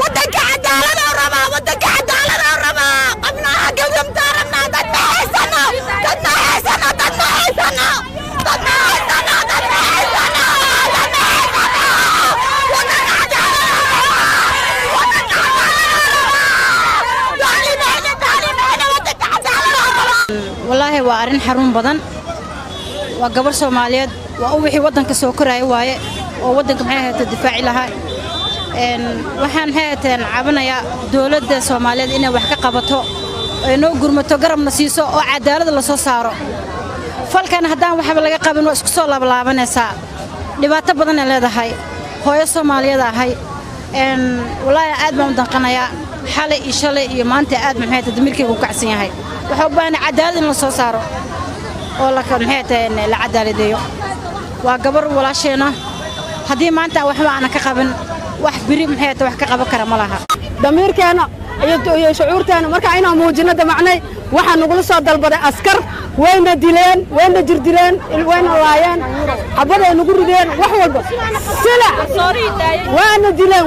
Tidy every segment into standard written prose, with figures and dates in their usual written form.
ودك عدالة ورما ودك عدالة ورما قمنا قدم تارنا دنا حسنا دنا حسنا دنا حسنا دنا حسنا دنا حسنا دنا حسنا ودك عدالة ودك عدالة دالي ودك عدالة والله وارن حرون بدن وقبر سوماليات وأوحي ودن كسوكراي واي وودن كمحيها الدفاع لها waxaan hay'ateen cabanaya dawladda Soomaaliyeed inay wax ka qabato inuu gurmato garabna siiso oo cadaalad la soo saaro falkan hadaan waxba laga qabin oo isku soo laabanaysaa dhibaato badan ay leedahay hooyo Soomaaliyeed ahay wallahi aad baan danqanayaa xalay iyo shalay iyo maanta aad maxay tadmirkaygu kacsan yahay waxa u baahan cadaalad in la soo saaro oo la kan hay'ateen la cadaaladeeyo waa gabar walaasheena hadii maanta waxba aan ka qabin wax biri maxay wax ka qaban kara malaha damiirkeena iyo shucuurteena marka inaan muujino damacnay waxa nagu soo dalbaday askar wayna dileen wayna jirdileen wayna laayeen xabad ay nagu rideen wax walba sila waana dileen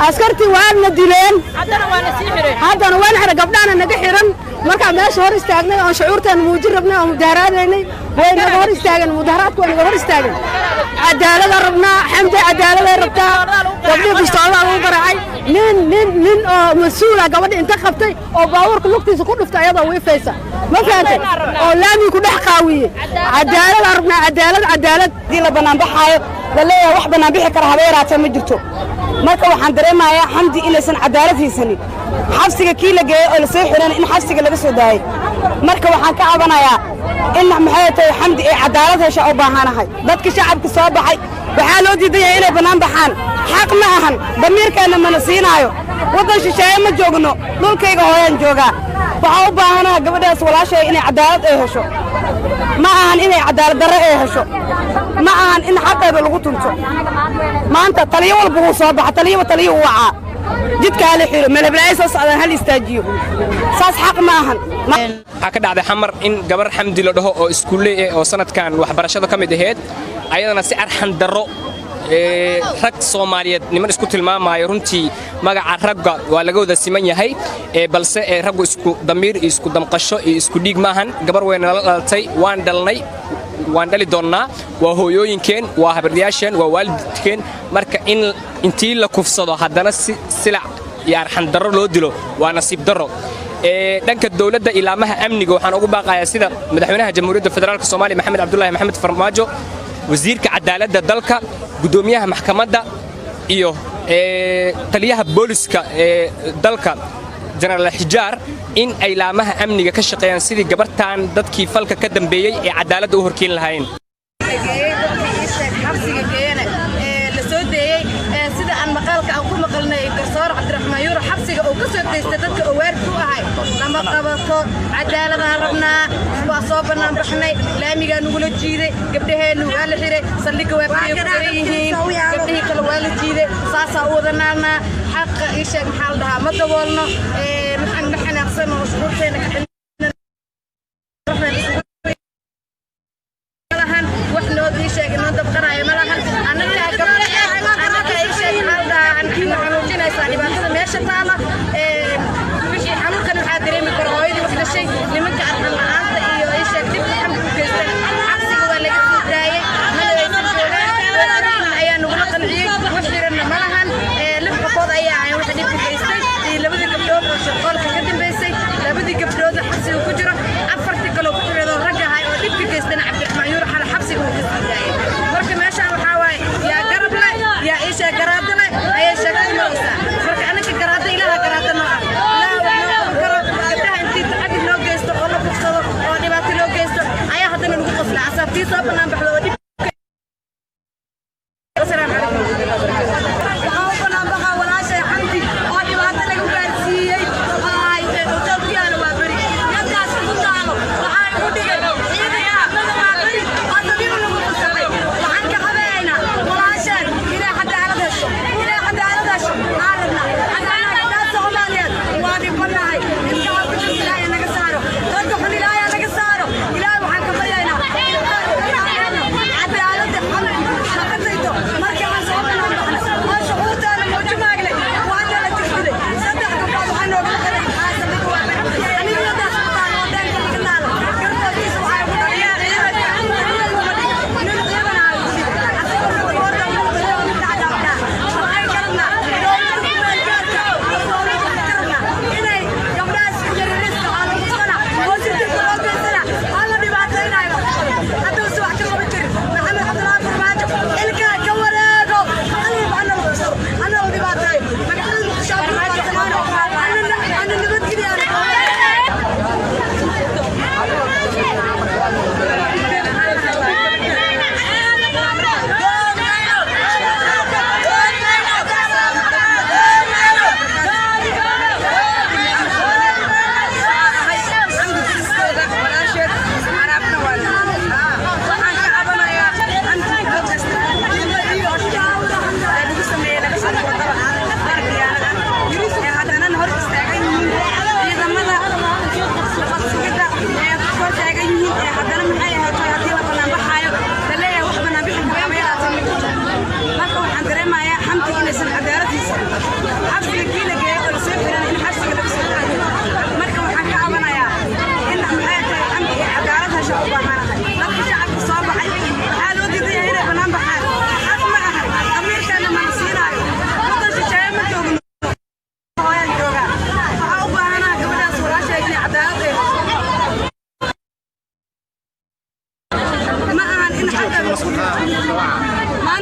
askarti waana dileen haddana waana xira gabdhaana naga xiran marka meesha hor istaagnay oo shucuurteena muujin rabnay oo mudaharaadaynay wayna hor istaageen mudaharaadku wayna hor istaageen cadaalad rabnaa xamdi cadaalad rabtaa gabdhii bistooda lagu garaacay nin oo mas'uula gabadha inta qabtay oo baawarka lugtiisa ku dhiftay ayadoo wiifaysa ma fahamtay oo laami ku dhex qaawiye cadaalad rabnaa cadaalad dii la banaan baxaayo la leeyahay wax banaan bixi kara habeeraatay ma jirto marka waxaan dareemayaa xamdi inaysan cadaalad haysanin xabsiga kii la geeyay oo la soo xiran in xabsiga laga soo daayay marka waxaan ka cabanayaa in maxay tahay xamdi ay cadaalad hesho oo baahanahay dadka shacabka soo baxay waxaa loo diiday inay banaan baxaan xaq ma ahan damiirkeena mana siinaayo wadan shisheeye ma joogno dhulkayga hooyaan joogaa waxaa u baahanaha gabadhaas walaashay inay cadaalad ay hesho ma ahan inay cadaalad darro ay hesho ma ahan in xaqeeda lagu tunto maanta taliyo walba wuu soo baxa taliyo uu wacaa jidka hal xiro meelbalaay soo socdaan hal istaajiyo saas xaq ma ahan waxa ka dhacday xamar in gabar xamdi la dhaho oo iskuulee oo sanadkan waxbarashada ka mid ahayd ayadana si arxan darro rag Soomaaliyeed niman isku tilmaamayo runtii magaca ragga waa laga wada siman yahay balse raggu isku damiir isku damqasho isku dhiig maahan gabar weyn la dhaltay waan dhalnay waan dhali doonnaa waa hooyooyinkeen waa habaryaasheen waa waalidkeen marka intii la kufsado haddana silac iyo arxan darro loo dilo waa nasiib darro dhanka dawladda ilaamaha amniga waxaan ugu baaqayaa sida madaxweynaha jamhuuriyadda federaalka Soomaaliya Maxamed Cabdullaahi Maxamed Farmaajo wasiirka cadaaladda dalka gudoomiyaha maxkamadda iyo taliyaha booliska dalka General Xijaar in ay laamaha amniga ka shaqeeyaan sidii gabartan dadkii falka ka dambeeyay ee cadaaladda u horkeen lahaayeen maqalka aan ku maqalnay garsoor Cabdiraxmaan Yuuro xabsiga oo ka soo deystay dadka awaar ku ahay lama qabato cadaalad rabnaa waa soo banaan baxnay laamiga nugula jiiday gabdhaheenu waa la xiray saldhiga waa ku yihiin gabdhihii kale waa la jiiday saasa u wadanaana xaq ii sheeg maxaa la dhahaa ma daboolno maxaan xanaaqsan oo shuruurteena ka malahan wax loo ii sheeg inoo dabqanayo malahan annaga dhibaatada meesha taala wixii xanuunkan waxaa dareemi kara hooyadii wax dhashay nimanka arxan la'aanta iyo ay sheeg dhibka xamka u geystay xabsiga waa laga soo daayay manaysan joogaan ayaa nagula qanciyey wax xiranna ma lahan 6 qofood ayaa ahayn wax dhibka geystay iyo 2 gabdhood oo shaqoolka ka dambeysay 2 gabdhood xabsiga ku jiro 4 kaloo ku jiro ragga ahay oo dhibka geystayna Cabdiraxmaan Yuuro xal xabsiga uu ka soo daayay marka meeshaan waxaa waaye yaa garab leh yaa isha garaad leh ayay sheegtay maraysaa marka anaka garaad ilaha garaad noo ah ilaaha waa karo gabdhaha intii tacadi loo geysto oo la kufsado oo dhibaato loo geysto ayaa haddana lagu qoslaa asabtii soo banaan baxdo oo dhib assalaamu calaykum banaan baxa walaashay xamdi oo dhibaato lagu gaarsiiyey ay utoobiyaana waa bari dadkaas ku taalo waxay ku dhigay ciidaya waa bari oo dabiic lagu qosay waxaan ka habeynaa walaashay ilaa cadaalad hesho ilaa cadaalad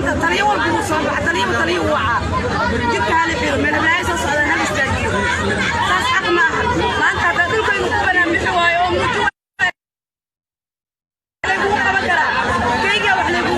maanta taliyo walba uu soo baxay taliyo waxa jidka hal xiro meel laay soo socda hal istaajiyo saas xaq ma aha maanta dadku inuu ku barnaamij waayo oo muddo lagu qaban karaa kayga wax lagu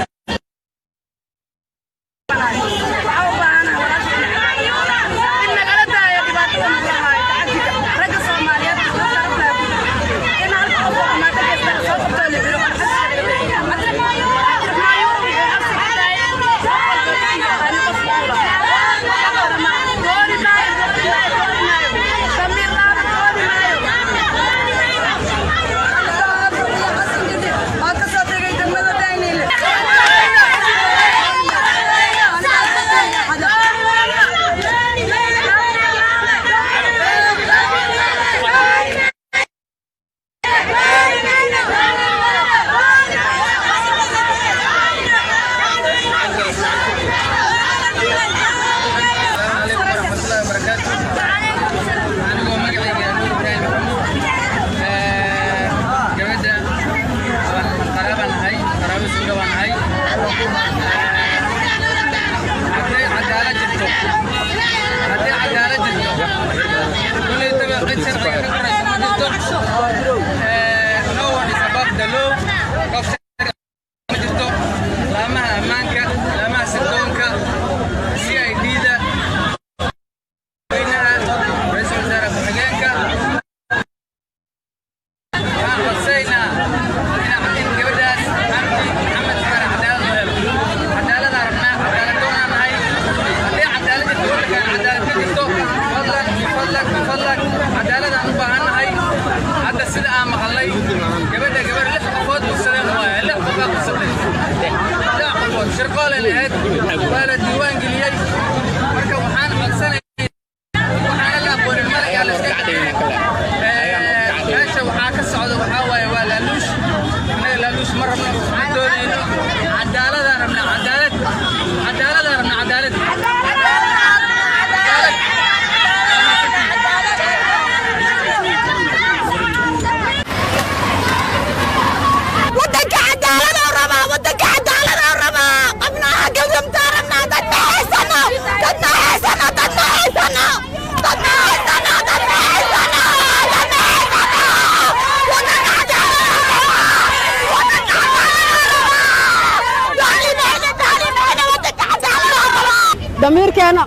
damiirkeena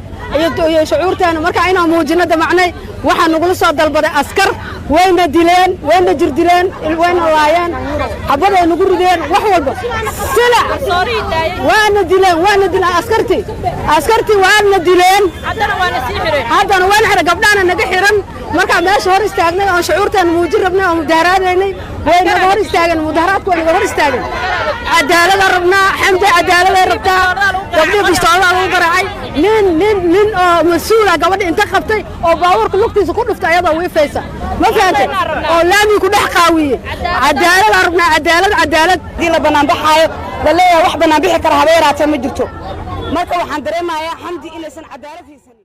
iyo shucuurteena marka inaan muujino damacnay waxaan nagula soo dalbaday askar wayna dileen wayna jirdileen wayna laayeen xabaday nagu rideen wax walba sila waana dileen askarti waana dileen haddana waan xira gabdhaana naga xiran marka meesha hor istaagnay oo shucuurteena muujin rabnay oo mudaharaadaynay wayna hor istaageen mudaharaadku wayna hor istaageen cadaalad rabnaa xamdi cadaalad rabtaa gabdhi bistoolada lagu garaacay nin oo mas'uul ah gabadha inta qabtay oo baabuurka lugtiisa ku dhuftay ayadoo wiifaysa ma fahamtay oo laami ku dhex qaawiyay cadaalad rabnaa cadaalad dii la banaan baxaayo la leeyahay wax banaan bixi kara habeeraatay ma jirto marka waxaan dareemayaa xamdi inaysan cadaalad haysan